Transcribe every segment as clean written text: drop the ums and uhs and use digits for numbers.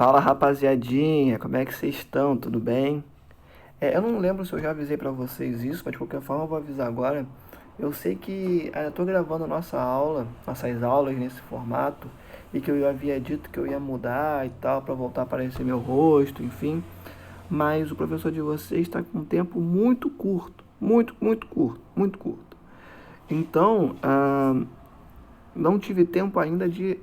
Fala rapaziadinha, como é que vocês estão? Tudo bem? Eu não lembro se eu já avisei pra vocês isso, mas de qualquer forma eu vou avisar agora. Eu sei que eu tô gravando nossas aulas nesse formato, e que eu havia dito que eu ia mudar e tal, pra voltar a aparecer meu rosto, enfim. Mas o professor de vocês está com um tempo muito curto, muito curto, muito curto. Então, não tive tempo ainda de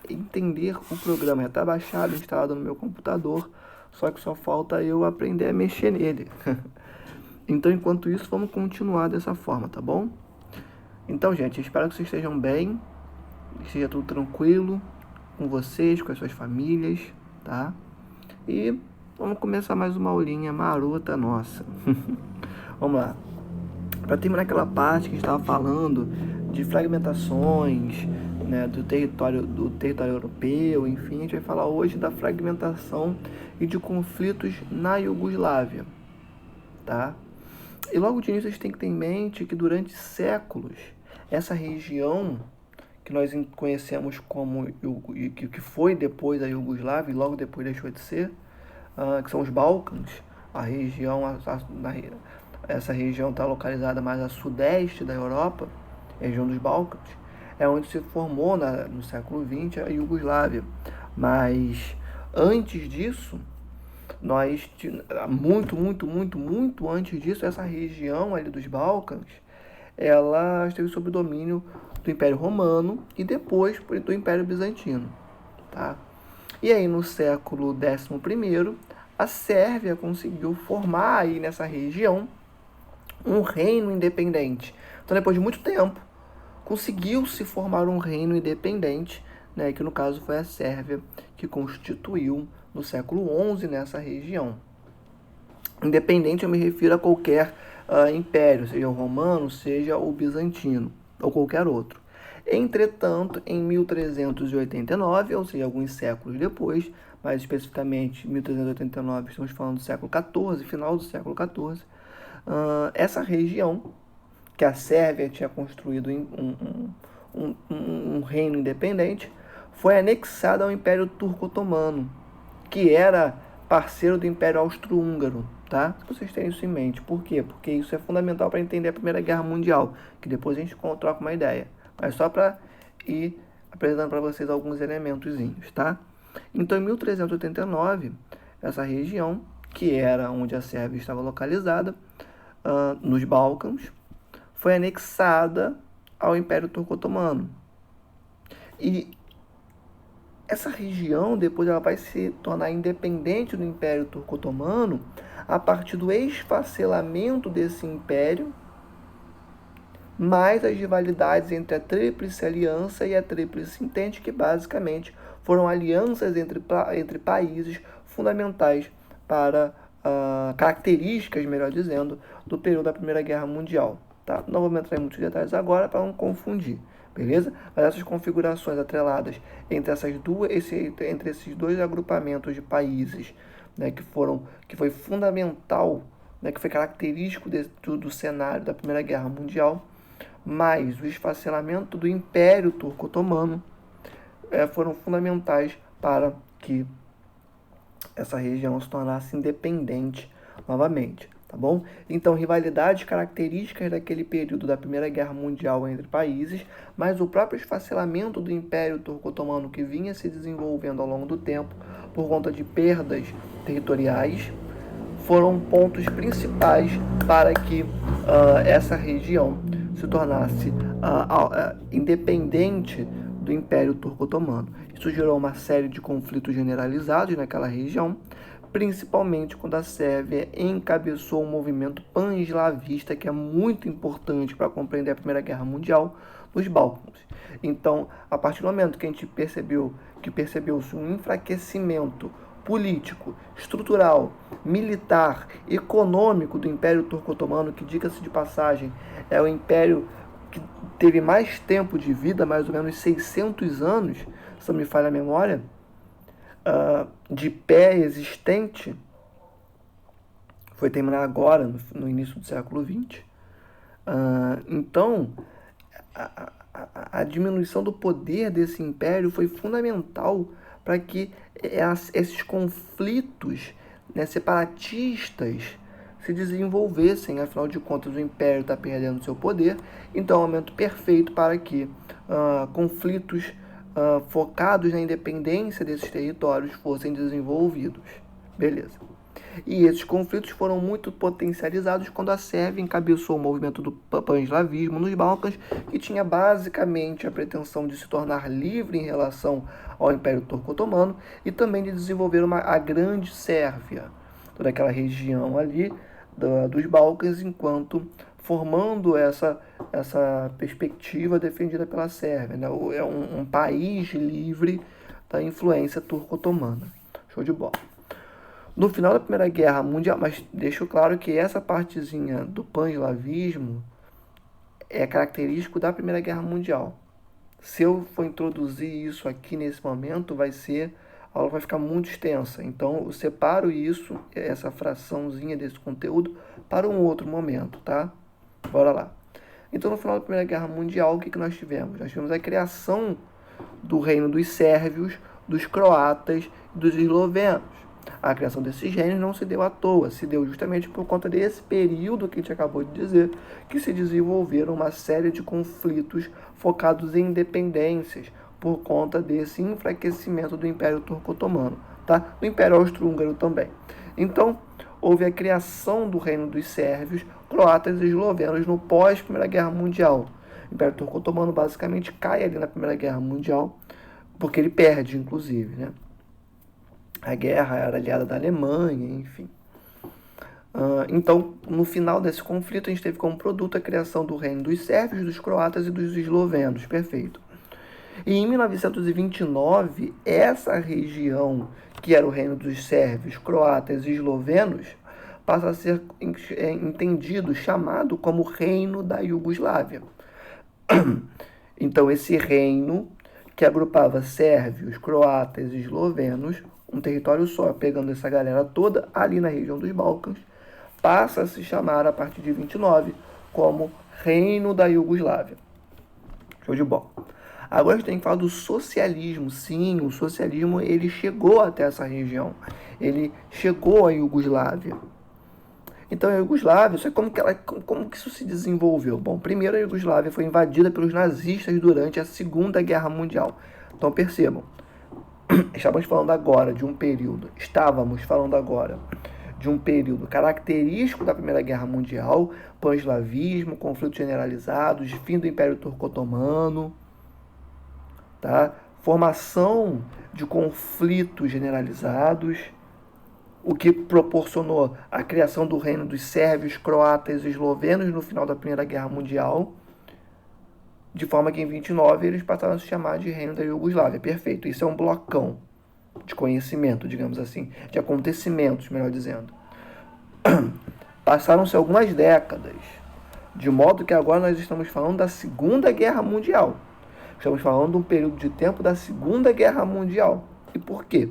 entender o programa. Já está baixado, instalado no meu computador, só que só falta eu aprender a mexer nele. Então, enquanto isso, vamos continuar dessa forma, tá bom? Então, gente, espero que vocês estejam bem, que esteja tudo tranquilo com vocês, com as suas famílias, tá? E vamos começar mais uma aulinha marota nossa. Vamos lá. Para terminar aquela parte que estava falando de fragmentações, né, do território europeu, enfim, a gente vai falar hoje da fragmentação e de conflitos na Iugoslávia, tá? E logo de início a gente tem que ter em mente que durante séculos essa região que nós conhecemos como que foi depois da Iugoslávia e logo depois deixou de ser, que são os Balcãs, a região, essa região está localizada mais a sudeste da Europa, região dos Balcãs, é onde se formou no século XX a Iugoslávia. Mas antes disso, nós muito antes disso, essa região ali dos Balcãs, ela esteve sob o domínio do Império Romano e depois do Império Bizantino, tá? E aí no século XI, a Sérvia conseguiu formar aí nessa região um reino independente. Então, depois de muito tempo, conseguiu-se formar um reino independente, né, que no caso foi a Sérvia, que constituiu no século XI nessa região. Independente eu me refiro a qualquer império, seja o romano, seja o bizantino, ou qualquer outro. Entretanto, em 1389, ou seja, alguns séculos depois, mais especificamente 1389, estamos falando do século XIV, final do século XIV, essa região, que a Sérvia tinha construído um reino independente, foi anexada ao Império Turco-Otomano, que era parceiro do Império Austro-Húngaro, tá? Se vocês terem isso em mente. Por quê? Porque isso é fundamental para entender a Primeira Guerra Mundial, que depois a gente troca uma ideia. Mas só para ir apresentando para vocês alguns elementozinhos, tá? Então, em 1389, essa região, que era onde a Sérvia estava localizada, nos Balcãs, foi anexada ao Império Turco-Otomano. E essa região depois ela vai se tornar independente do Império Turco-Otomano a partir do esfacelamento desse império, mais as rivalidades entre a Tríplice Aliança e a Tríplice Entente, que basicamente foram alianças entre países fundamentais para características, melhor dizendo, do período da Primeira Guerra Mundial. Tá? Não vou entrar em muitos detalhes agora para não confundir, beleza? Mas essas configurações atreladas entre esses dois agrupamentos de países, né, que foi fundamental, né, que foi característico do cenário da Primeira Guerra Mundial, mais o esfacelamento do Império Turco-Otomano, foram fundamentais para que essa região se tornasse independente novamente, tá bom? Então, rivalidades características daquele período da Primeira Guerra Mundial entre países, mas o próprio esfacelamento do Império Turco-Otomano que vinha se desenvolvendo ao longo do tempo por conta de perdas territoriais, foram pontos principais para que essa região se tornasse independente do Império Turco-Otomano. Isso gerou uma série de conflitos generalizados naquela região, principalmente quando a Sérvia encabeçou um movimento pan-eslavista que é muito importante para compreender a Primeira Guerra Mundial nos Balcãs. Então, a partir do momento que a gente percebeu-se um enfraquecimento político, estrutural, militar, econômico do Império Turco-Otomano, que, diga-se de passagem, é o império que teve mais tempo de vida, mais ou menos 600 anos, se não me falha a memória, de pé existente, foi terminar agora, no início do século XX. Então, a diminuição do poder desse império foi fundamental para que esses conflitos, né, separatistas se desenvolvessem. Afinal de contas, o Império está perdendo seu poder, então é o momento perfeito para que conflitos focados na independência desses territórios fossem desenvolvidos. Beleza. E esses conflitos foram muito potencializados quando a Sérvia encabeçou o movimento do pan-eslavismo nos Balcãs, que tinha basicamente a pretensão de se tornar livre em relação ao Império Turco-Otomano e também de desenvolver a Grande Sérvia, toda aquela região ali dos Balcãs, enquanto formando essa perspectiva defendida pela Sérvia, né? É um país livre da influência turco-otomana. Show de bola. No final da Primeira Guerra Mundial, mas deixo claro que essa partezinha do pan-eslavismo é característico da Primeira Guerra Mundial. Se eu for introduzir isso aqui nesse momento, a aula vai ficar muito extensa. Então, eu separo isso, essa fraçãozinha desse conteúdo, para um outro momento, tá? Bora lá. Então, no final da Primeira Guerra Mundial, o que nós tivemos? Nós tivemos a criação do reino dos sérvios, dos croatas e dos eslovenos. A criação desses reinos não se deu à toa, se deu justamente por conta desse período que a gente acabou de dizer, que se desenvolveram uma série de conflitos focados em independências, por conta desse enfraquecimento do Império Turco-Otomano, tá? Do Império Austro-Húngaro também. Então, houve a criação do reino dos sérvios, croatas e eslovenos no pós-Primeira Guerra Mundial. O Império Turco-Otomano basicamente cai ali na Primeira Guerra Mundial, porque ele perde, inclusive, né? A guerra era aliada da Alemanha, enfim. Então, no final desse conflito, a gente teve como produto a criação do reino dos sérvios, dos croatas e dos eslovenos. Perfeito. E em 1929, essa região, que era o reino dos sérvios, croatas e eslovenos, passa a ser entendido, chamado como Reino da Iugoslávia. Então, esse reino, que agrupava sérvios, croatas e eslovenos, um território só, pegando essa galera toda ali na região dos Balcãs, passa a se chamar, a partir de 29, como Reino da Iugoslávia. Show de bola. Agora a gente tem que falar do socialismo. Sim, o socialismo ele chegou até essa região. Ele chegou à Iugoslávia. Então a Iugoslávia, como que isso se desenvolveu? Bom, primeiro a Iugoslávia foi invadida pelos nazistas durante a Segunda Guerra Mundial. Então percebam, estávamos falando agora de um período característico da Primeira Guerra Mundial, pan-eslavismo, conflitos generalizados, fim do Império Turco-Otomano, tá? Formação de conflitos generalizados, o que proporcionou a criação do reino dos sérvios, croatas e eslovenos no final da Primeira Guerra Mundial, de forma que em 29 eles passaram a se chamar de Reino da Iugoslávia. Perfeito, isso é um blocão de conhecimento, digamos assim, de acontecimentos, melhor dizendo. Passaram-se algumas décadas, de modo que agora nós estamos falando da Segunda Guerra Mundial. Estamos falando de um período de tempo da Segunda Guerra Mundial. E por quê?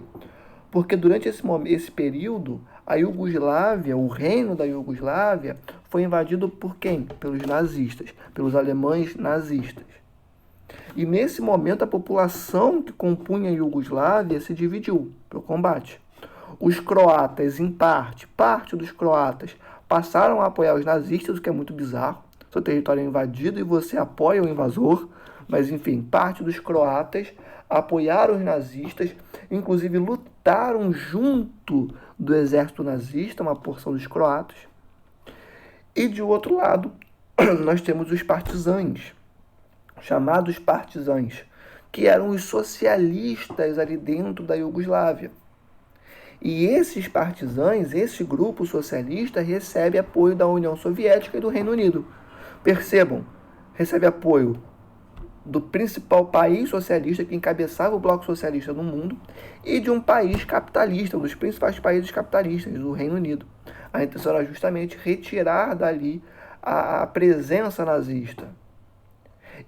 Porque durante esse período, a Iugoslávia, o reino da Iugoslávia, foi invadido por quem? Pelos nazistas, pelos alemães nazistas. E nesse momento a população que compunha a Iugoslávia se dividiu para o combate. Os croatas, em parte dos croatas, passaram a apoiar os nazistas, o que é muito bizarro. Seu território é invadido e você apoia o invasor. Mas, enfim, parte dos croatas apoiaram os nazistas, inclusive lutaram junto do exército nazista, uma porção dos croatas. E, de outro lado, nós temos os partisãs, chamados partisãs, que eram os socialistas ali dentro da Iugoslávia. E esses partisãs, esse grupo socialista, recebe apoio da União Soviética e do Reino Unido. Percebam, recebe apoio do principal país socialista que encabeçava o bloco socialista no mundo e de um país capitalista, um dos principais países capitalistas, o Reino Unido. A intenção era justamente retirar dali a presença nazista.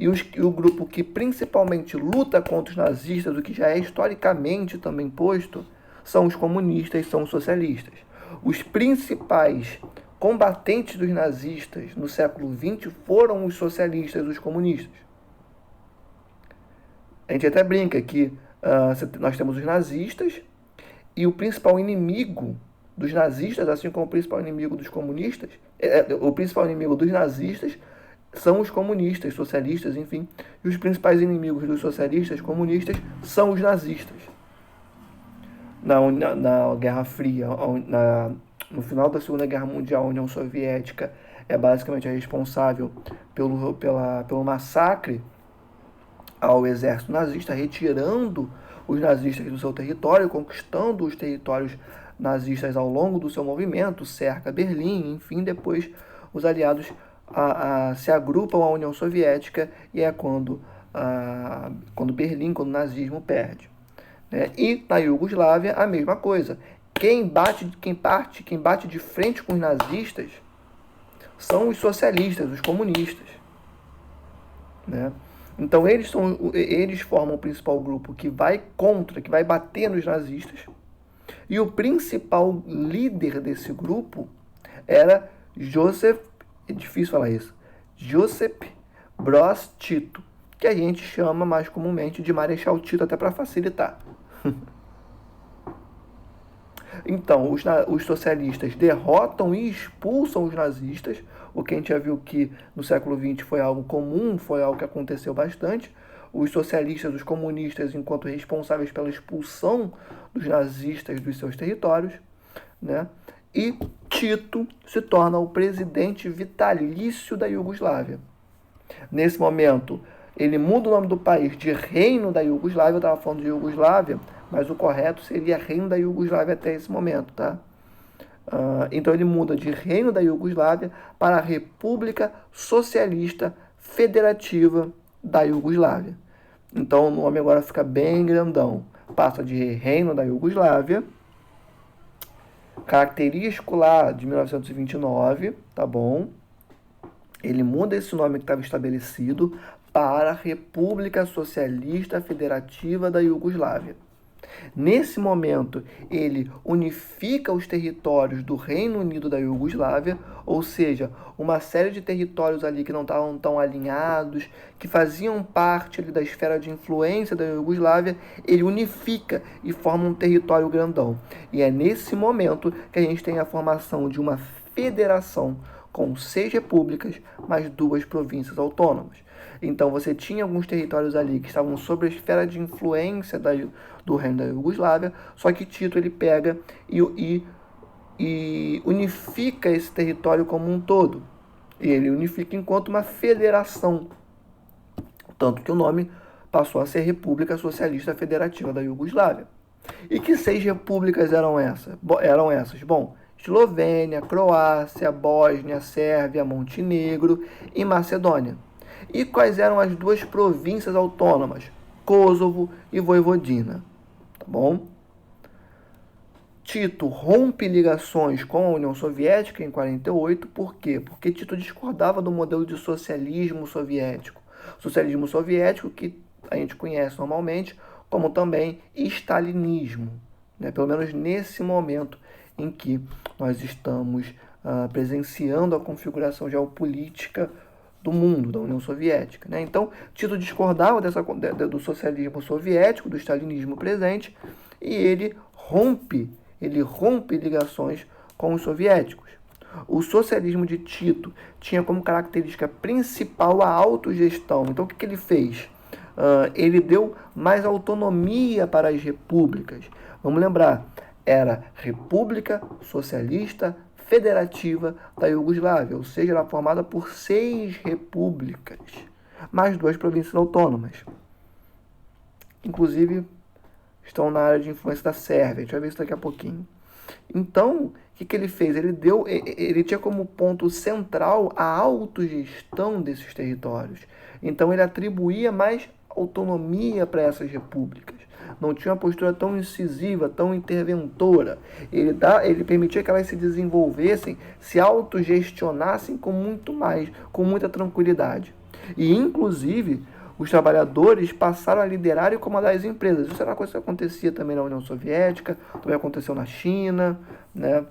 E o grupo que principalmente luta contra os nazistas, o que já é historicamente também posto, são os comunistas, são os socialistas. Os principais combatentes dos nazistas no século XX foram os socialistas, os comunistas. A gente até brinca que Nós temos os nazistas, e o principal inimigo dos nazistas, assim como o principal inimigo dos comunistas, o principal inimigo dos nazistas são os comunistas, socialistas, enfim. E os principais inimigos dos socialistas, comunistas, são os nazistas. Na Guerra Fria, no final da Segunda Guerra Mundial, a União Soviética é basicamente a responsável pelo massacre ao exército nazista, retirando os nazistas do seu território, conquistando os territórios nazistas ao longo do seu movimento, cerca Berlim, enfim, depois os aliados se agrupam à União Soviética e é quando Berlim, quando o nazismo perde. Né? E na Iugoslávia a mesma coisa. Quem bate de frente com os nazistas são os socialistas, os comunistas. Né? Então eles formam o principal grupo que vai bater nos nazistas. E o principal líder desse grupo era é difícil falar isso, Josip Broz Tito, que a gente chama mais comumente de Marechal Tito, até para facilitar. Então, os socialistas derrotam e expulsam os nazistas, o que a gente já viu que no século XX foi algo comum, foi algo que aconteceu bastante. Os socialistas, os comunistas, enquanto responsáveis pela expulsão dos nazistas dos seus territórios, né? E Tito se torna o presidente vitalício da Iugoslávia. Nesse momento, ele muda o nome do país de Reino da Iugoslávia. Eu estava falando de Iugoslávia, mas o correto seria Reino da Iugoslávia até esse momento, tá? Então ele muda de Reino da Iugoslávia para a República Socialista Federativa da Iugoslávia. Então o nome agora fica bem grandão. Passa de Reino da Iugoslávia, característico lá de 1929, tá bom? Ele muda esse nome que estava estabelecido para a República Socialista Federativa da Iugoslávia. Nesse momento, ele unifica os territórios do Reino Unido da Iugoslávia, ou seja, uma série de territórios ali que não estavam tão alinhados, que faziam parte ali da esfera de influência da Iugoslávia, ele unifica e forma um território grandão. E é nesse momento que a gente tem a formação de uma federação com 6 repúblicas, mais 2 províncias autônomas. Então você tinha alguns territórios ali que estavam sob a esfera de influência do reino da Iugoslávia, só que Tito ele pega e unifica esse território como um todo. E ele unifica enquanto uma federação. Tanto que o nome passou a ser República Socialista Federativa da Iugoslávia. E que 6 repúblicas eram essas? Bom, Eslovênia, Croácia, Bósnia, Sérvia, Montenegro e Macedônia. E quais eram as 2 províncias autônomas? Kosovo e Voivodina. Tá bom? Tito rompe ligações com a União Soviética em 48. Por quê? Porque Tito discordava do modelo de socialismo soviético. Socialismo soviético que a gente conhece normalmente como também stalinismo. Né? Pelo menos nesse momento em que nós estamos presenciando a configuração geopolítica do mundo, da União Soviética. Né? Então, Tito discordava do socialismo soviético, do stalinismo presente, e ele rompe ligações com os soviéticos. O socialismo de Tito tinha como característica principal a autogestão. Então, o que ele fez? Ele deu mais autonomia para as repúblicas. Vamos lembrar, era República Socialista Federativa da Iugoslávia, ou seja, era formada por 6 repúblicas, mais 2 províncias autônomas. Inclusive, estão na área de influência da Sérvia, a gente vai ver isso daqui a pouquinho. Então, o que ele fez? Ele tinha como ponto central a autogestão desses territórios. Então, ele atribuía mais autonomia para essas repúblicas. Não tinha uma postura tão incisiva, tão interventora. Ele permitia que elas se desenvolvessem, se autogestionassem com muita tranquilidade. E, inclusive, os trabalhadores passaram a liderar e comandar as empresas. Isso era uma coisa que acontecia também na União Soviética, também aconteceu na China, né?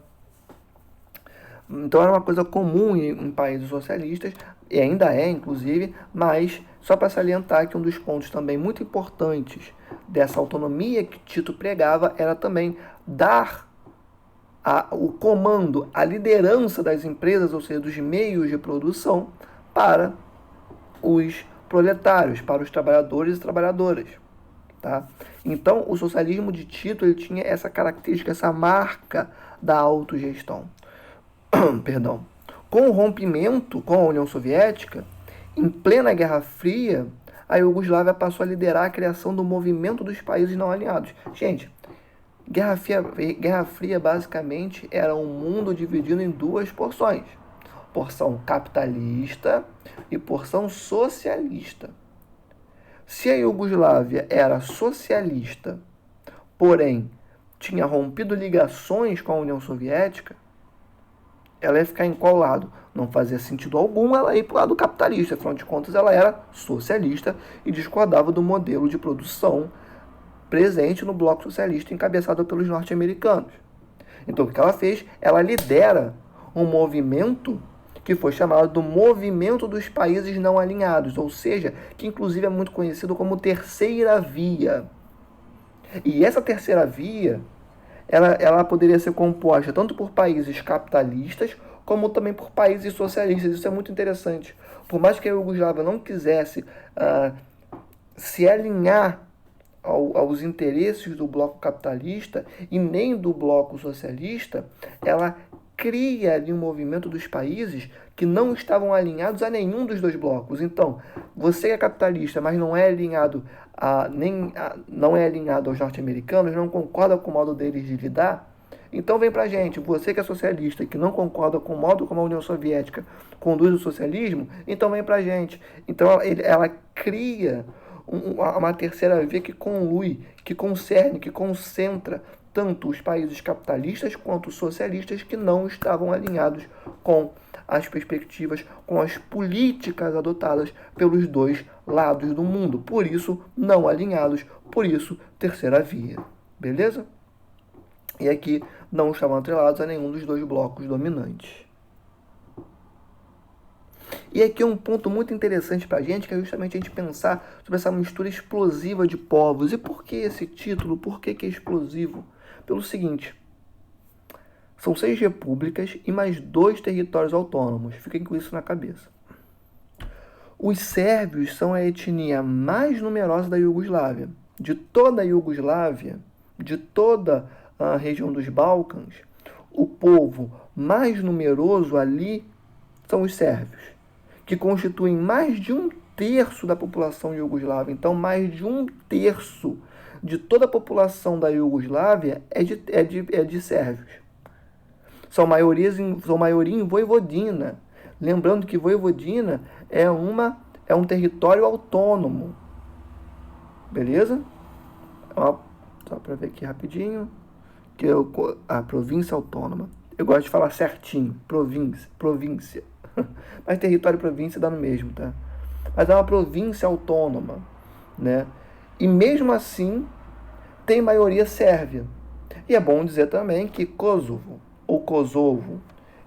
Então era uma coisa comum em países socialistas, e ainda é, inclusive, mas só para salientar que um dos pontos também muito importantes dessa autonomia que Tito pregava era também dar o comando, a liderança das empresas, ou seja, dos meios de produção, para os proletários, para os trabalhadores e trabalhadoras. Tá? Então, o socialismo de Tito ele tinha essa característica, essa marca da autogestão. Perdão. Com o rompimento com a União Soviética, em plena Guerra Fria, a Iugoslávia passou a liderar a criação do movimento dos países não alinhados. Gente, Guerra Fria basicamente era um mundo dividido em duas porções: porção capitalista e porção socialista. Se a Iugoslávia era socialista, porém tinha rompido ligações com a União Soviética, ela ia ficar em qual lado? Não fazia sentido algum ela ir para o lado capitalista, afinal de contas ela era socialista e discordava do modelo de produção presente no bloco socialista encabeçado pelos norte-americanos. Então o que ela fez? Ela lidera um movimento que foi chamado do Movimento dos Países Não Alinhados, ou seja, que inclusive é muito conhecido como Terceira Via. E essa Terceira Via, ela poderia ser composta tanto por países capitalistas, como também por países socialistas. Isso é muito interessante. Por mais que a Iugoslávia não quisesse se alinhar aos interesses do bloco capitalista e nem do bloco socialista, ela cria ali um movimento dos países que não estavam alinhados a nenhum dos dois blocos. Então, você é capitalista, mas não é alinhado não é alinhado aos norte-americanos, não concorda com o modo deles de lidar, então vem pra gente. Você que é socialista e que não concorda com o modo como a União Soviética conduz o socialismo, então vem pra gente. Então ela cria uma terceira via que conlui, que concerne, que concentra tanto os países capitalistas quanto os socialistas que não estavam alinhados com as perspectivas, com as políticas adotadas pelos dois lados do mundo. Por isso, não alinhados, por isso, terceira via. Beleza? E aqui não estavam atrelados a nenhum dos dois blocos dominantes. E aqui um ponto muito interessante para a gente, que é justamente a gente pensar sobre essa mistura explosiva de povos. E por que esse título? Por que é explosivo? Pelo seguinte: são 6 repúblicas e mais 2 territórios autônomos. Fiquem com isso na cabeça. Os sérvios são a etnia mais numerosa da Iugoslávia. De toda a Iugoslávia, de toda a região dos Balcãs, o povo mais numeroso ali são os sérvios, que constituem mais de 1/3 da população iugoslava. Então, mais de 1/3 de toda a população da Iugoslávia é de sérvios. São maioria em Voivodina. Lembrando que Voivodina é um território autônomo. Beleza? Só para ver aqui rapidinho. A província autônoma. Eu gosto de falar certinho. Província. Mas território e província dá no mesmo, tá? Mas é uma província autônoma, né? E mesmo assim, tem maioria sérvia. E é bom dizer também que Kosovo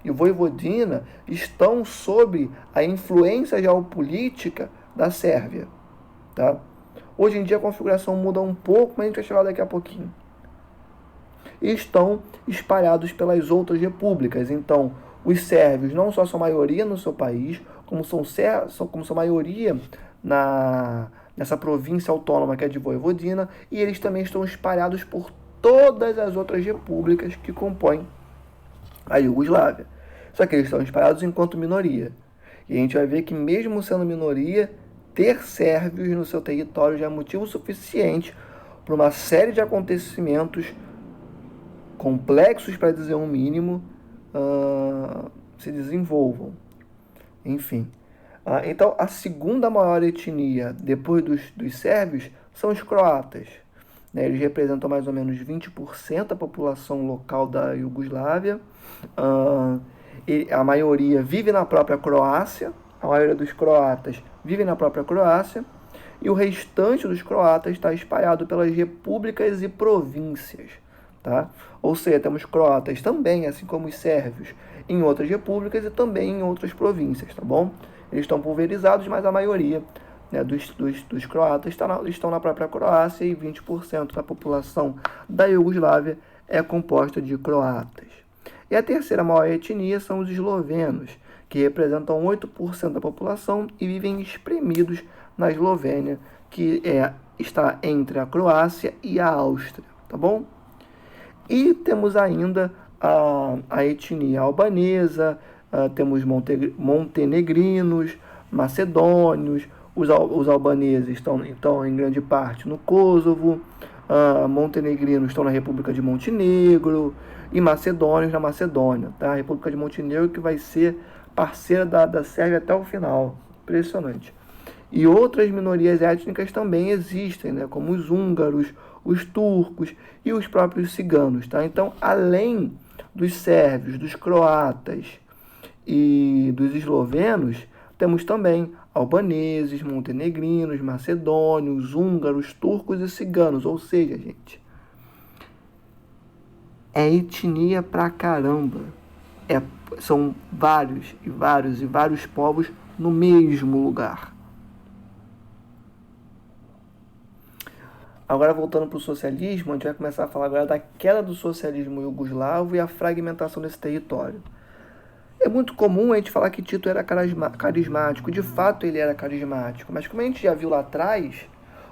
e Voivodina estão sob a influência geopolítica da Sérvia, tá? Hoje em dia a configuração muda um pouco, mas a gente vai chegar daqui a pouquinho. E estão espalhados pelas outras repúblicas. Então, os sérvios não só são maioria no seu país, como são maioria nessa província autônoma que é de Voivodina, e eles também estão espalhados por todas as outras repúblicas que compõem a Iugoslávia. Só que eles estão espalhados enquanto minoria. E a gente vai ver que mesmo sendo minoria, ter sérvios no seu território já é motivo suficiente para uma série de acontecimentos complexos, para dizer um mínimo, se desenvolvam. Enfim. Então, a segunda maior etnia, depois dos sérvios, são os croatas. Eles representam mais ou menos 20% da população local da Iugoslávia. A maioria vive na própria Croácia. A maioria dos croatas vive na própria Croácia. E o restante dos croatas está espalhado pelas repúblicas e províncias. tá? Ou seja, temos croatas também, assim como os sérvios, em outras repúblicas e também em outras províncias, tá bom? Eles estão pulverizados, mas a maioria, né, dos croatas estão na própria Croácia e 20% da população da Iugoslávia é composta de croatas. E a terceira maior etnia são os eslovenos, que representam 8% da população e vivem espremidos na Eslovênia, que está entre a Croácia e a Áustria, tá bom? E temos ainda a etnia albanesa, temos montenegrinos, macedônios, os albaneses estão em grande parte no Kosovo, montenegrinos estão na República de Montenegro e macedônios na Macedônia, tá? A República de Montenegro que vai ser parceira da Sérvia até o final, impressionante. E outras minorias étnicas também existem, né? Como os húngaros, os turcos e os próprios ciganos, tá? Então, além dos sérvios, dos croatas e dos eslovenos, temos também albaneses, montenegrinos, macedônios, húngaros, turcos e ciganos. Ou seja, gente, é etnia pra caramba. São vários e vários e vários povos no mesmo lugar. Agora, voltando para o socialismo, a gente vai começar a falar agora da queda do socialismo iugoslavo e a fragmentação desse território. É muito comum a gente falar que Tito era carismático. De fato, ele era carismático. Mas como a gente já viu lá atrás,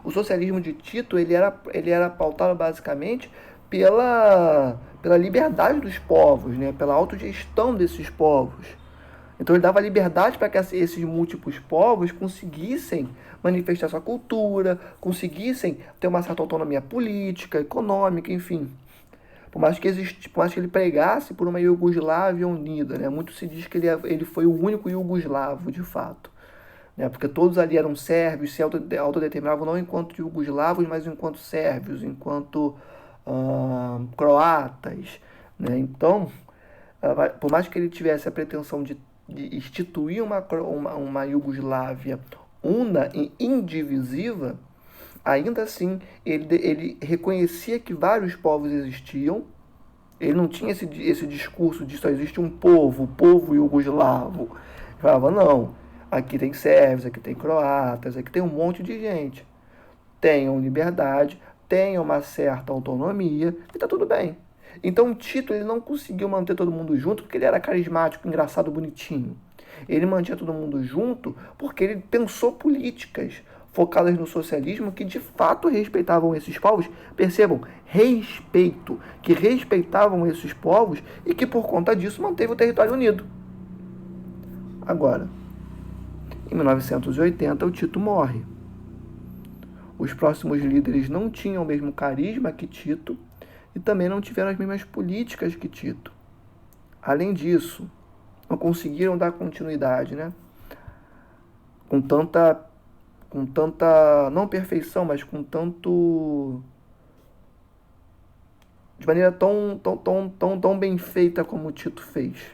o socialismo de Tito ele era pautado basicamente pela liberdade dos povos, né? Pela autogestão desses povos. Então ele dava liberdade para que esses múltiplos povos conseguissem manifestar sua cultura, conseguissem ter uma certa autonomia política, econômica, enfim. Por mais que ele pregasse por uma Iugoslávia unida, né? Muito se diz que ele foi o único iugoslavo, de fato. Né? Porque todos ali eram sérvios, se autodeterminavam não enquanto iugoslavos, mas enquanto sérvios, enquanto croatas. Né? Então, por mais que ele tivesse a pretensão de instituir uma Iugoslávia una e indivisiva, ainda assim ele reconhecia que vários povos existiam. Ele não tinha esse discurso de só existe um povo, o povo iugoslavo. Ele falava, não, aqui tem sérvios, aqui tem croatas, aqui tem um monte de gente. Tenham liberdade, tenham uma certa autonomia e tá tudo bem. Então Tito ele não conseguiu manter todo mundo junto porque ele era carismático, engraçado, bonitinho. Ele mantinha todo mundo junto porque ele pensou políticas focadas no socialismo que de fato respeitavam esses povos. Percebam, respeito, que respeitavam esses povos e que por conta disso manteve o território unido. Agora, em 1980 o Tito morre. Os próximos líderes não tinham o mesmo carisma que Tito e também não tiveram as mesmas políticas que Tito. Além disso, não conseguiram dar continuidade, né? Com tanta não perfeição, mas com tanto de maneira tão bem feita como Tito fez.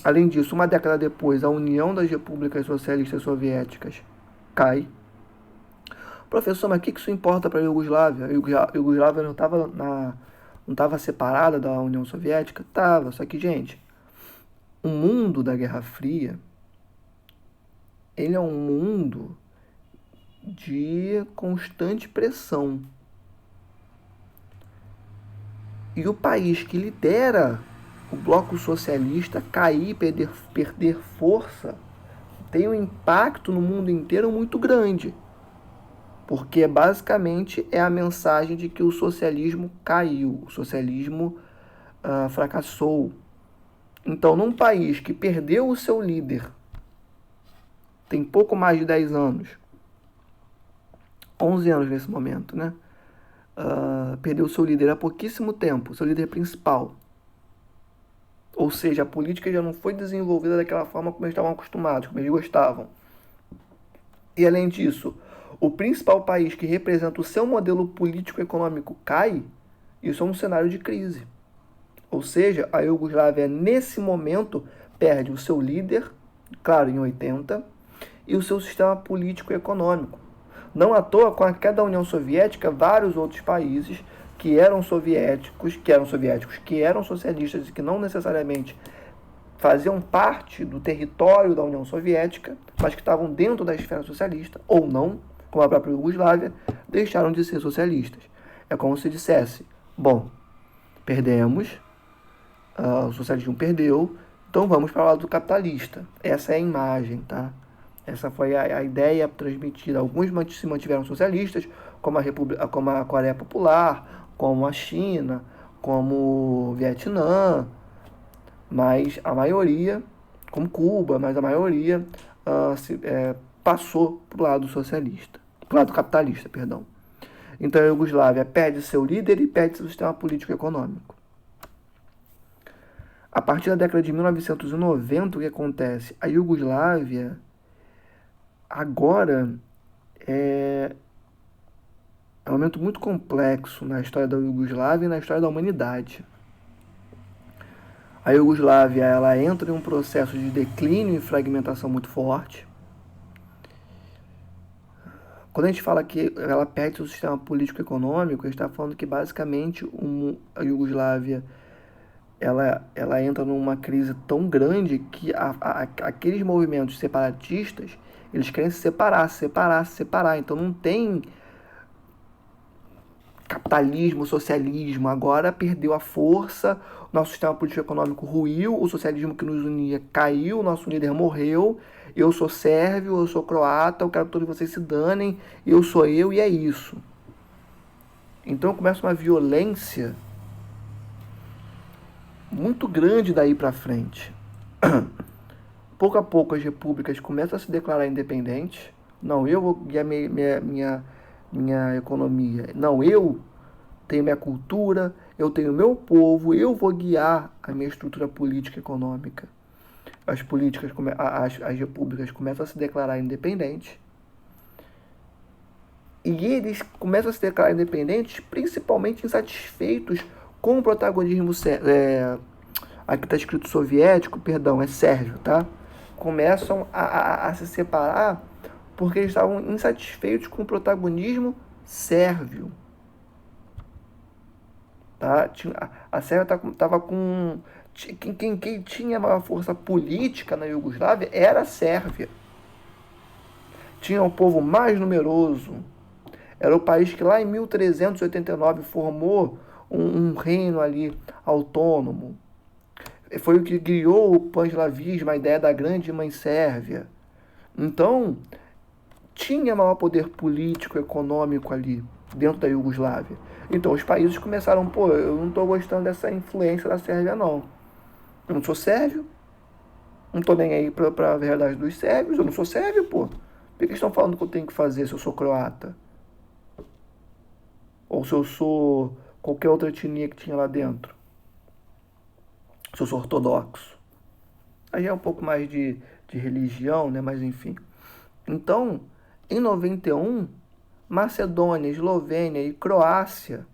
Além disso, uma década depois, a União das Repúblicas Socialistas Soviéticas cai. Professor, mas o que isso importa para a Iugoslávia? A Iugoslávia não estava separada da União Soviética? Estava, só que, gente, o mundo da Guerra Fria, ele é um mundo de constante pressão. E o país que lidera o bloco socialista cair, perder força, tem um impacto no mundo inteiro muito grande. Porque basicamente é a mensagem de que o socialismo caiu, o socialismo fracassou. Então, num país que perdeu o seu líder, tem pouco mais de 10 anos, 11 anos nesse momento, né? Perdeu o seu líder há pouquíssimo tempo, seu líder principal. Ou seja, a política já não foi desenvolvida daquela forma como eles estavam acostumados, como eles gostavam. E além disso, o principal país que representa o seu modelo político-econômico cai, isso é um cenário de crise. Ou seja, a Iugoslávia, nesse momento, perde o seu líder, claro, em 80, e o seu sistema político e econômico. Não à toa, com a queda da União Soviética, vários outros países que eram soviéticos, que eram socialistas e que não necessariamente faziam parte do território da União Soviética, mas que estavam dentro da esfera socialista, ou não, como a própria Iugoslávia, deixaram de ser socialistas. É como se dissesse, bom, perdemos, o socialismo perdeu, então vamos para o lado do capitalista. Essa é a imagem, tá? Essa foi a ideia transmitida. Alguns se mantiveram socialistas, como a Coreia Popular, como a China, como o Vietnã, mas a maioria, como Cuba, mas a maioria passou para o lado socialista, para o lado capitalista, perdão. Então a Iugoslávia perde seu líder e perde seu sistema político e econômico. A partir da década de 1990, o que acontece? A Iugoslávia agora é um momento muito complexo na história da Iugoslávia e na história da humanidade. A Iugoslávia ela entra em um processo de declínio e fragmentação muito forte. Quando a gente fala que ela perde o sistema político-econômico, a gente está falando que basicamente a Iugoslávia ela entra numa crise tão grande que aqueles movimentos separatistas eles querem se separar. Então não tem capitalismo, socialismo, agora perdeu a força, nosso sistema político-econômico ruiu, o socialismo que nos unia caiu, nosso líder morreu, eu sou sérvio, eu sou croata, eu quero que todos vocês se danem, eu sou eu e é isso. Então começa uma violência muito grande daí para frente. Pouco a pouco as repúblicas começam a se declarar independentes. Não, eu vou guiar minha economia. Não, eu tenho minha cultura, eu tenho meu povo, eu vou guiar a minha estrutura política e econômica. As repúblicas começam a se declarar independentes. E eles começam a se declarar independentes, principalmente insatisfeitos com o protagonismo aqui está escrito soviético, perdão, é sérvio, tá? Começam a se separar porque eles estavam insatisfeitos com o protagonismo sérvio. Tá? A Sérvia estava com... Quem tinha a maior força política na Iugoslávia era a Sérvia. Tinha o povo mais numeroso. Era o país que lá em 1389 formou um reino ali autônomo. Foi o que criou o panslavismo, a ideia da grande mãe Sérvia. Então, tinha maior poder político, econômico ali, dentro da Iugoslávia. Então, os países começaram, eu não estou gostando dessa influência da Sérvia, não. Eu não sou sérvio, não estou nem aí para a verdade dos sérvios, eu não sou sérvio, Por que eles estão falando que eu tenho que fazer se eu sou croata? Ou se eu sou qualquer outra etnia que tinha lá dentro? Se eu sou ortodoxo. Aí é um pouco mais de religião, né? Mas enfim. Então, em 91, Macedônia, Eslovênia e Croácia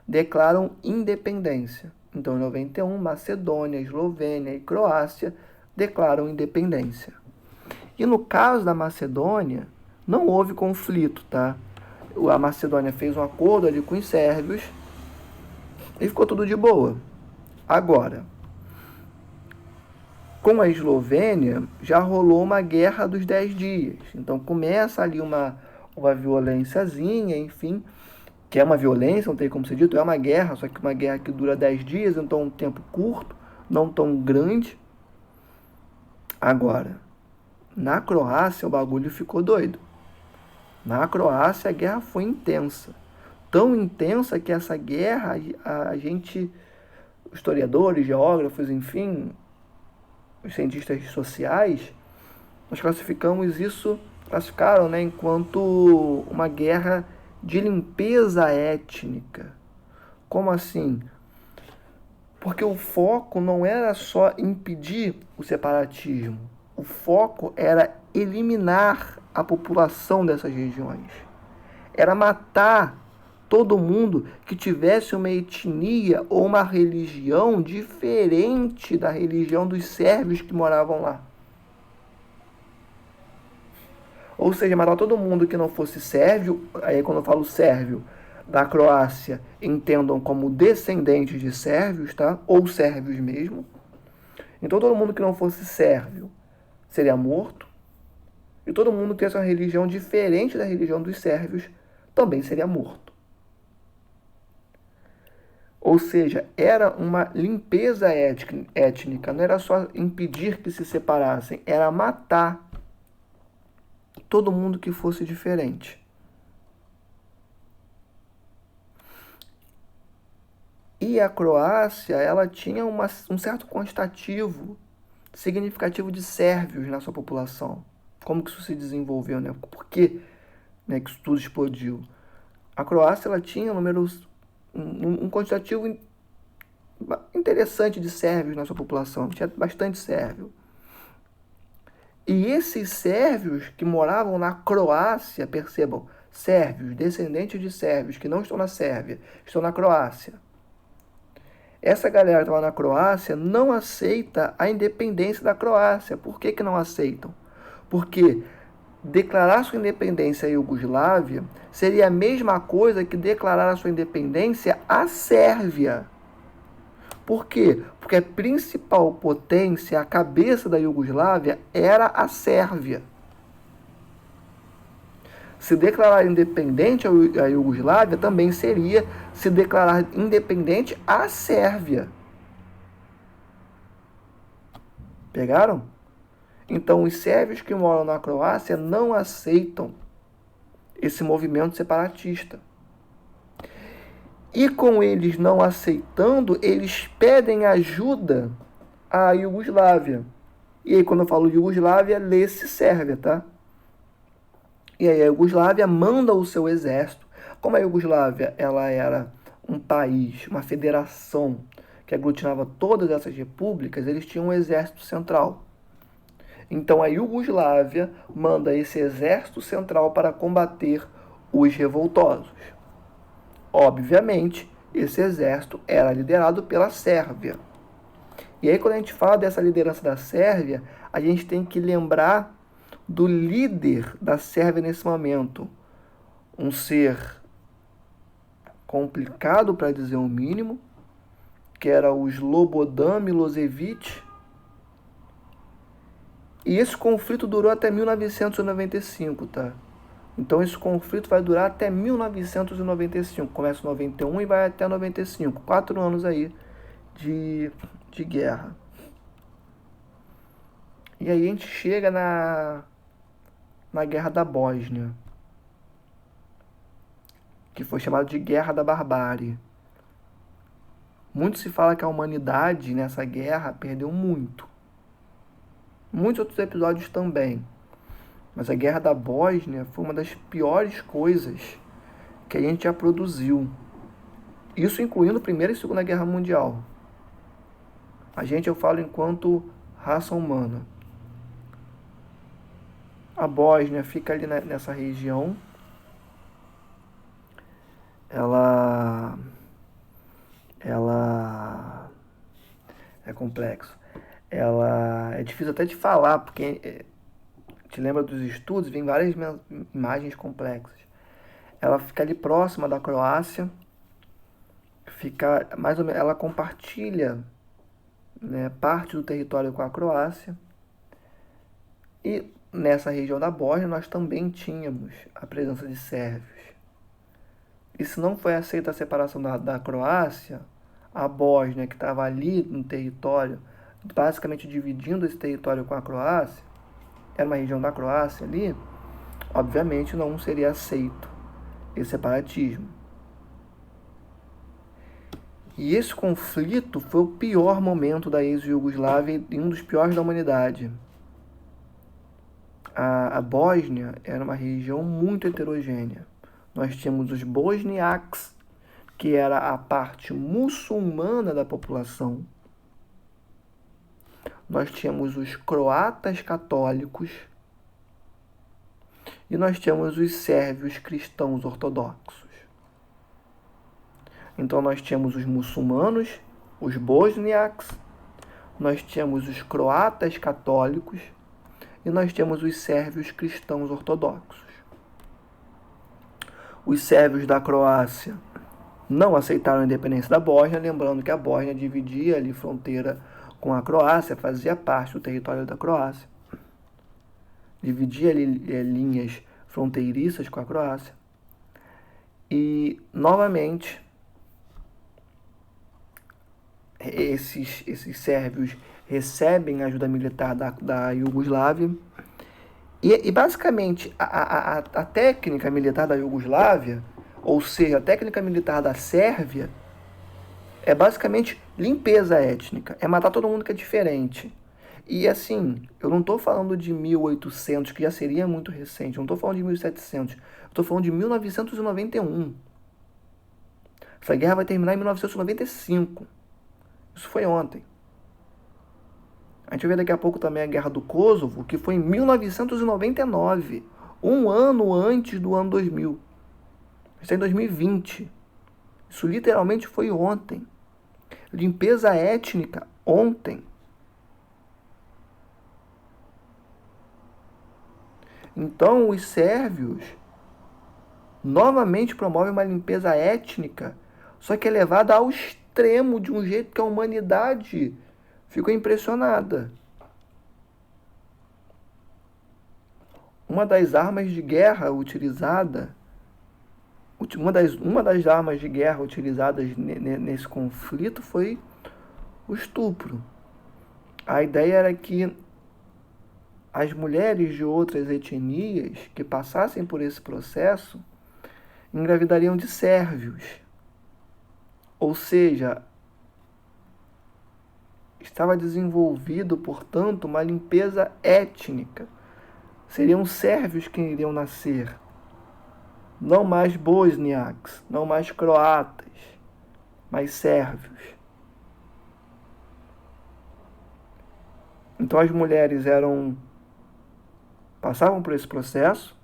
declaram independência. Então, em 91, Macedônia, Eslovênia e Croácia declaram independência. E no caso da Macedônia, não houve conflito, tá? A Macedônia fez um acordo ali com os sérvios e ficou tudo de boa. Agora, com a Eslovênia, já rolou uma guerra dos 10 dias. Então, começa ali uma violênciazinha, enfim, que é uma violência, não tem como ser dito, é uma guerra, só que uma guerra que dura 10 dias, então um tempo curto, não tão grande. Agora, na Croácia o bagulho ficou doido. Na Croácia a guerra foi intensa. Tão intensa que essa guerra, a gente, historiadores, geógrafos, enfim, os cientistas sociais, nós classificaram, né, enquanto uma guerra de limpeza étnica. Como assim? Porque o foco não era só impedir o separatismo. O foco era eliminar a população dessas regiões. Era matar todo mundo que tivesse uma etnia ou uma religião diferente da religião dos sérvios que moravam lá. Ou seja, matar todo mundo que não fosse sérvio, aí quando eu falo sérvio, da Croácia entendam como descendentes de sérvios, tá? Ou sérvios mesmo. Então todo mundo que não fosse sérvio seria morto. E todo mundo que tivesse uma religião diferente da religião dos sérvios também seria morto. Ou seja, era uma limpeza étnica, não era só impedir que se separassem, era matar todo mundo que fosse diferente. E a Croácia, ela tinha um certo quantitativo significativo de sérvios na sua população. Como que isso se desenvolveu, né? Por que, né, que isso tudo explodiu? A Croácia, ela tinha um quantitativo interessante de sérvios na sua população. Tinha bastante sérvio. E esses sérvios que moravam na Croácia, percebam, sérvios, descendentes de sérvios que não estão na Sérvia, estão na Croácia. Essa galera que estava na Croácia não aceita a independência da Croácia. Por que não aceitam? Porque declarar sua independência à Iugoslávia seria a mesma coisa que declarar a sua independência à Sérvia. Por quê? Porque a principal potência, a cabeça da Iugoslávia, era a Sérvia. Se declarar independente a Iugoslávia também seria se declarar independente a Sérvia. Pegaram? Então, os sérvios que moram na Croácia não aceitam esse movimento separatista. E com eles não aceitando, eles pedem ajuda à Iugoslávia. E aí, quando eu falo Iugoslávia, lê-se Sérvia, tá? E aí a Iugoslávia manda o seu exército. Como a Iugoslávia ela era um país, uma federação que aglutinava todas essas repúblicas, eles tinham um exército central. Então a Iugoslávia manda esse exército central para combater os revoltosos. Obviamente, esse exército era liderado pela Sérvia. E aí, quando a gente fala dessa liderança da Sérvia, a gente tem que lembrar do líder da Sérvia nesse momento. Um ser complicado, para dizer o mínimo, que era o Slobodan Milošević. E esse conflito durou até 1995, tá? Então esse conflito vai durar até 1995. Começa em 91 e vai até 95. 4 anos aí de guerra. E aí a gente chega na Guerra da Bósnia, que foi chamada de Guerra da Barbárie. Muito se fala que a humanidade nessa guerra perdeu muito. Muitos outros episódios também. Mas a Guerra da Bósnia foi uma das piores coisas que a gente já produziu. Isso incluindo a Primeira e Segunda Guerra Mundial. Eu falo enquanto raça humana. A Bósnia fica ali nessa região. Ela é complexo. Ela é difícil até de falar, porque te lembra dos estudos, vem várias imagens complexas. Ela fica ali próxima da Croácia, fica mais ou menos, ela compartilha, né, parte do território com a Croácia. E nessa região da Bósnia nós também tínhamos a presença de sérvios. E se não foi aceita a separação da Croácia, a Bósnia, que estava ali no território, basicamente dividindo esse território com a Croácia, era uma região da Croácia ali, obviamente não seria aceito esse separatismo. E esse conflito foi o pior momento da ex-Iugoslávia e um dos piores da humanidade. A Bósnia era uma região muito heterogênea. Nós tínhamos os bosniaques, que era a parte muçulmana da população. Nós tínhamos os croatas católicos. E nós tínhamos os sérvios cristãos ortodoxos. Então nós tínhamos os muçulmanos, os bosniaques, nós tínhamos os croatas católicos e nós temos os sérvios cristãos ortodoxos. Os sérvios da Croácia não aceitaram a independência da Bósnia, lembrando que a Bósnia dividia ali fronteira com a Croácia, fazia parte do território da Croácia, dividia ali linhas fronteiriças com a Croácia. E, novamente, esses sérvios recebem ajuda militar da Iugoslávia. E basicamente, a técnica militar da Iugoslávia, ou seja, a técnica militar da Sérvia, é basicamente limpeza étnica, é matar todo mundo que é diferente. E assim, eu não estou falando de 1800, que já seria muito recente, eu não estou falando de 1700, eu estou falando de 1991. Essa guerra vai terminar em 1995. Isso foi ontem. A gente vai ver daqui a pouco também a Guerra do Kosovo, que foi em 1999, um ano antes do ano 2000. Está em 2020. Isso literalmente foi ontem. Limpeza étnica ontem. Então, os sérvios novamente promovem uma limpeza étnica, só que é levada ao extremo de um jeito que a humanidade ficou impressionada. Uma das armas de guerra utilizadas nesse conflito foi o estupro. A ideia era que as mulheres de outras etnias que passassem por esse processo engravidariam de sérvios. Ou seja, estava desenvolvido, portanto, uma limpeza étnica. Seriam sérvios que iriam nascer, não mais bosniaques, não mais croatas, mas sérvios. Então as mulheres passavam por esse processo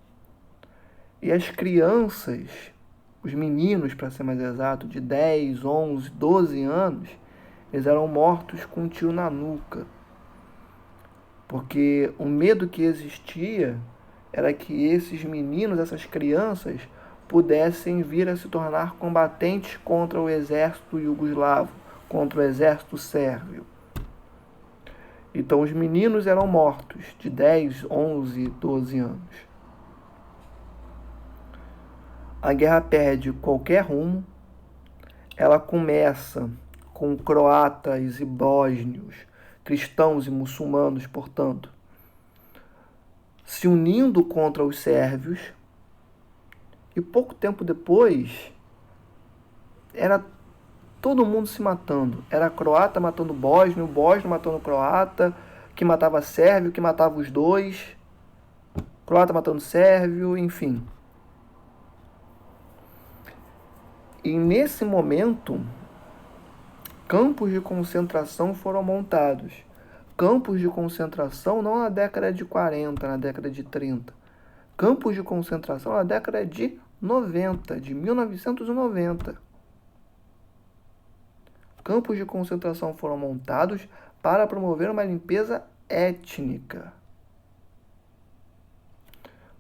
e as crianças, os meninos, para ser mais exato, de 10, 11, 12 anos, eles eram mortos com um tiro na nuca. Porque o medo que existia era que esses meninos, essas crianças, pudessem vir a se tornar combatentes contra o exército iugoslavo, contra o exército sérvio. Então os meninos eram mortos de 10, 11, 12 anos. A guerra perde qualquer rumo. Ela começa com croatas e bósnios, cristãos e muçulmanos, portanto, se unindo contra os sérvios. E pouco tempo depois, era todo mundo se matando. Era croata matando bósnio, bósnio matando croata, que matava sérvio, que matava os dois, croata matando sérvio, enfim. E nesse momento, campos de concentração foram montados. Campos de concentração não na década de 40, na década de 30. Campos de concentração na década de 90, de 1990. Campos de concentração foram montados para promover uma limpeza étnica.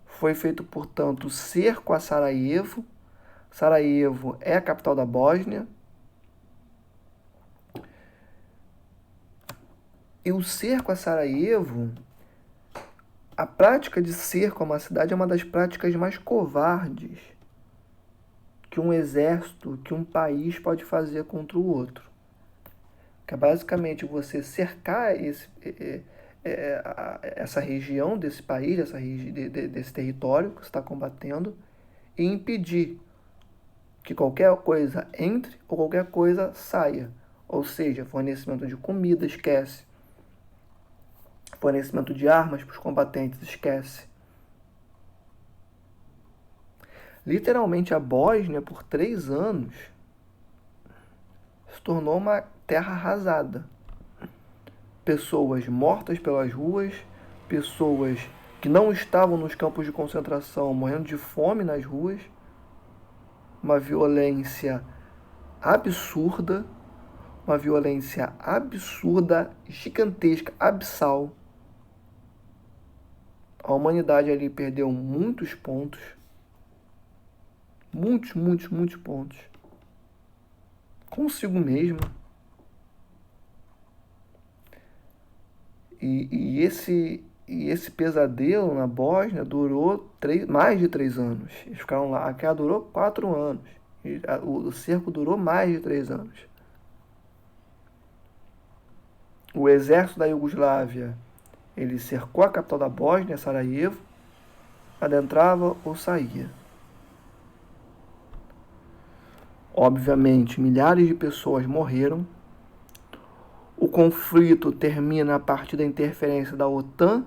Foi feito, portanto, cerco a Sarajevo. Sarajevo é a capital da Bósnia. E o cerco a Sarajevo, a prática de cerco a uma cidade é uma das práticas mais covardes que um exército, que um país pode fazer contra o outro. Que é basicamente você cercar essa região desse país, desse território que você está combatendo, e impedir que qualquer coisa entre ou qualquer coisa saia. Ou seja, fornecimento de comida, esquece. Fornecimento de armas para os combatentes, esquece. Literalmente, a Bósnia, por 3 anos, se tornou uma terra arrasada. Pessoas mortas pelas ruas, pessoas que não estavam nos campos de concentração morrendo de fome nas ruas, uma violência absurda, gigantesca, abissal. A humanidade ali perdeu muitos pontos. Muitos, muitos, muitos pontos. Consigo mesmo. E esse pesadelo na Bósnia durou mais de 3 anos. Eles ficaram lá. A guerra durou 4 anos. O cerco durou mais de 3 anos. O exército da Iugoslávia, ele cercou a capital da Bósnia, Sarajevo, adentrava ou saía. Obviamente, milhares de pessoas morreram. O conflito termina a partir da interferência da OTAN.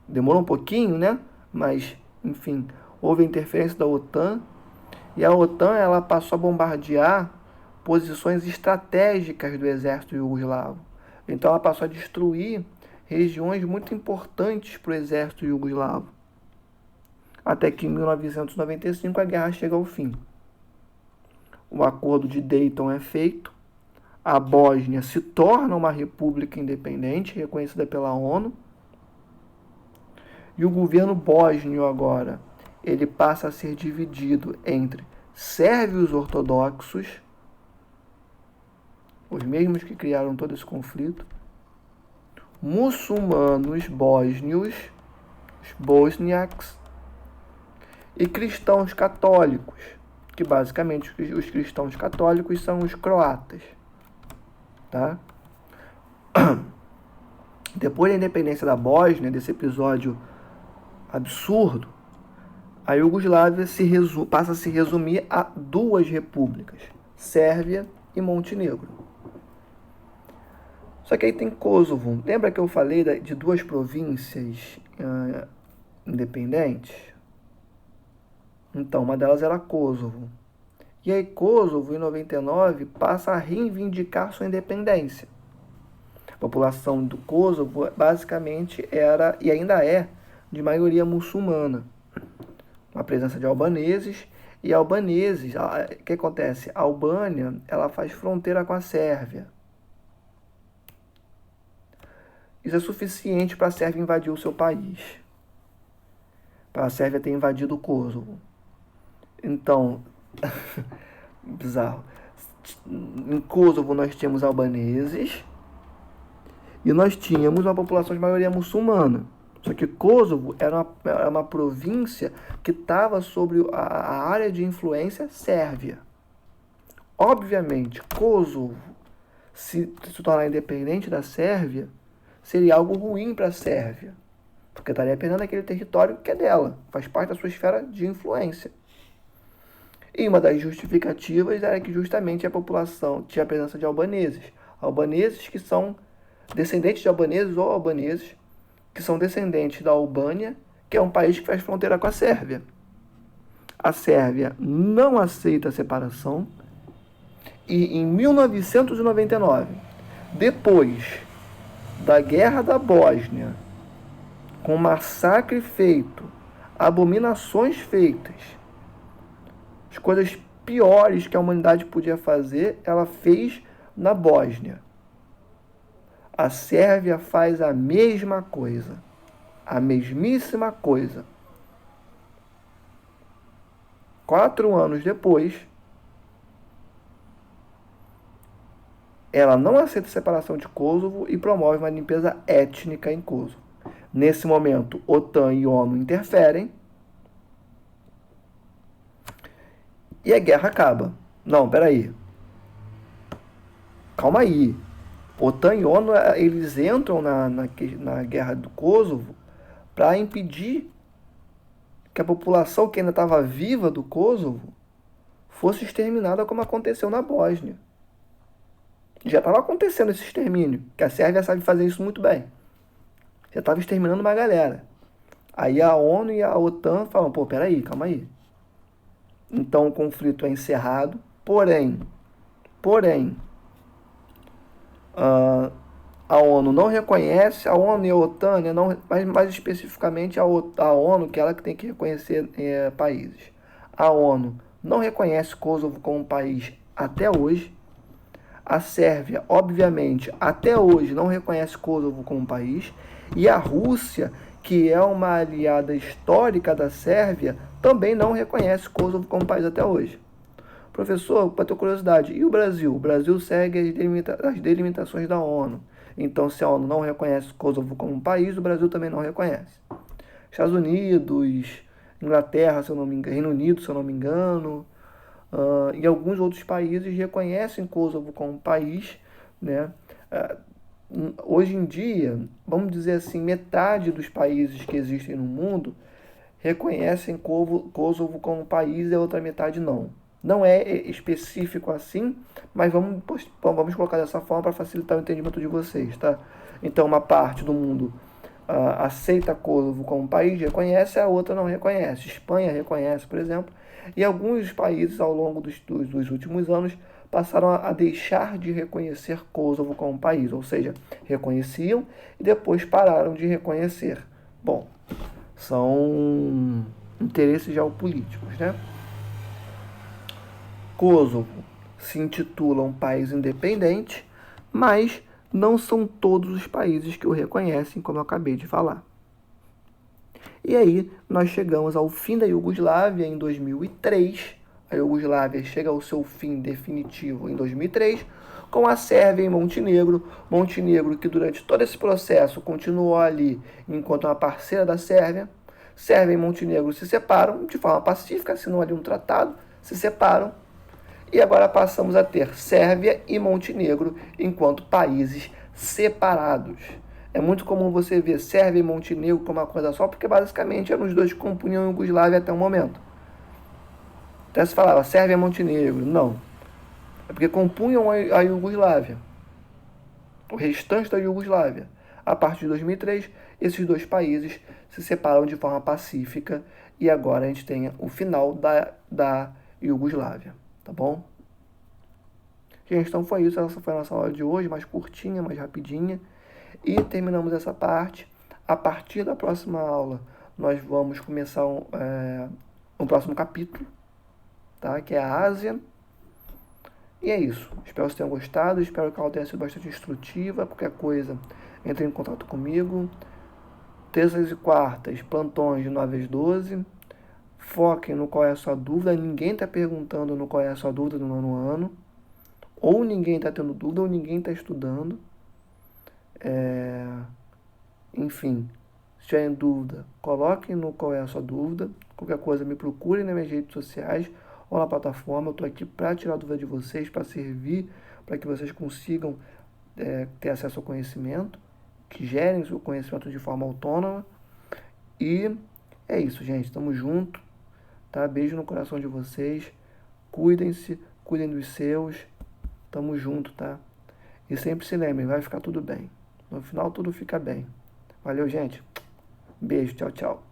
Demorou um pouquinho, né? Mas, enfim, houve a interferência da OTAN. E a OTAN ela passou a bombardear posições estratégicas do exército iugoslavo. Então ela passou a destruir regiões muito importantes para o exército iugoslavo. Até que em 1995 a guerra chega ao fim. O acordo de Dayton é feito. A Bósnia se torna uma república independente, reconhecida pela ONU. E o governo bósnio agora, ele passa a ser dividido entre sérvios ortodoxos, os mesmos que criaram todo esse conflito, muçulmanos bósnios, os bosniaks, e cristãos católicos, que basicamente os cristãos católicos são os croatas. Tá? Depois da independência da Bósnia, desse episódio absurdo, a Iugoslávia passa a se resumir a 2 repúblicas, Sérvia e Montenegro. Só que aí tem Kosovo. Lembra que eu falei de 2 províncias independentes? Então, uma delas era Kosovo. E aí Kosovo, em 99, passa a reivindicar sua independência. A população do Kosovo basicamente era, e ainda é, de maioria muçulmana. A presença de albaneses. E albaneses, o que acontece? A Albânia, ela faz fronteira com a Sérvia. Isso é suficiente para a Sérvia invadir o seu país. Para a Sérvia ter invadido o Kosovo. Então, bizarro. Em Kosovo nós tínhamos albaneses e nós tínhamos uma população de maioria muçulmana. Só que Kosovo era uma província que estava sobre a área de influência sérvia. Obviamente, Kosovo, se tornar independente da Sérvia, seria algo ruim para a Sérvia, porque estaria perdendo aquele território que é dela, faz parte da sua esfera de influência. E uma das justificativas era que justamente a população tinha a presença de albaneses. Albaneses que são descendentes de albaneses ou albaneses que são descendentes da Albânia, que é um país que faz fronteira com a Sérvia. A Sérvia não aceita a separação e em 1999, depois da Guerra da Bósnia, com massacre feito, abominações feitas, as coisas piores que a humanidade podia fazer, ela fez na Bósnia. A Sérvia faz a mesma coisa. A mesmíssima coisa. 4 anos depois, ela não aceita a separação de Kosovo e promove uma limpeza étnica em Kosovo. Nesse momento, OTAN e ONU interferem e a guerra acaba. Não, peraí. Calma aí. OTAN e ONU, eles entram na guerra do Kosovo para impedir que a população que ainda estava viva do Kosovo fosse exterminada como aconteceu na Bósnia. Já estava acontecendo esse extermínio, que a Sérvia sabe fazer isso muito bem. Já estava exterminando uma galera. Aí a ONU e a OTAN falam, pô, peraí, calma aí. Então o conflito é encerrado, porém, a ONU não reconhece, a ONU e a OTAN, né, não, mais especificamente a ONU, que é ela que tem que reconhecer países. A ONU não reconhece Kosovo como um país até hoje. A Sérvia, obviamente, até hoje não reconhece Kosovo como um país. E a Rússia, que é uma aliada histórica da Sérvia, também não reconhece Kosovo como país até hoje. Professor, para ter curiosidade, e o Brasil? O Brasil segue as delimitações da ONU. Então, se a ONU não reconhece Kosovo como um país, o Brasil também não reconhece. Estados Unidos, Inglaterra, se eu não me engano, Reino Unido, se eu não me engano, e alguns outros países reconhecem Kosovo como um país, né? Hoje em dia, vamos dizer assim, metade dos países que existem no mundo reconhecem Kosovo como país e a outra metade não. Não é específico assim, mas vamos colocar dessa forma para facilitar o entendimento de vocês, tá? Então, uma parte do mundo aceita Kosovo como país, reconhece, a outra não reconhece. Espanha reconhece, por exemplo, e alguns países ao longo dos últimos anos passaram a deixar de reconhecer Kosovo como país, ou seja, reconheciam e depois pararam de reconhecer. Bom, são interesses geopolíticos, né? Kosovo se intitula um país independente, mas não são todos os países que o reconhecem, como eu acabei de falar. E aí nós chegamos ao fim da Iugoslávia em 2003. A Iugoslávia chega ao seu fim definitivo em 2003, com a Sérvia e Montenegro. Montenegro que durante todo esse processo continuou ali enquanto uma parceira da Sérvia. Sérvia e Montenegro se separam de forma pacífica, assinam ali um tratado, se separam. E agora passamos a ter Sérvia e Montenegro enquanto países separados. É muito comum você ver Sérvia e Montenegro como uma coisa só, porque basicamente eram os dois que compunham a Iugoslávia até o momento. Até se falava Sérvia e Montenegro. Não. É porque compunham a Iugoslávia. O restante da Iugoslávia. A partir de 2003, esses dois países se separam de forma pacífica e agora a gente tem o final da Iugoslávia. Tá bom? Gente, então foi isso. Essa foi a nossa aula de hoje, mais curtinha, mais rapidinha. E terminamos essa parte. A partir da próxima aula, nós vamos começar um próximo capítulo, tá? Que é a Ásia. E é isso. Espero que vocês tenham gostado. Espero que a aula tenha sido bastante instrutiva. Qualquer coisa, entre em contato comigo. Terças e quartas, plantões de 9 às 12. Foquem no qual é a sua dúvida. Ninguém está perguntando no qual é a sua dúvida no nono ano. Ou ninguém está tendo dúvida, ou ninguém está estudando. Enfim, se tiverem dúvida, coloquem no qual é a sua dúvida. Qualquer coisa, me procurem nas minhas redes sociais ou na plataforma. Eu estou aqui para tirar a dúvida de vocês, para servir, para que vocês consigam ter acesso ao conhecimento, que gerem seu conhecimento de forma autônoma. E é isso, gente. Tamo junto. Tá? Beijo no coração de vocês. Cuidem-se, cuidem dos seus. Tamo junto, tá? E sempre se lembrem, vai ficar tudo bem. No final tudo fica bem. Valeu, gente. Beijo, tchau, tchau.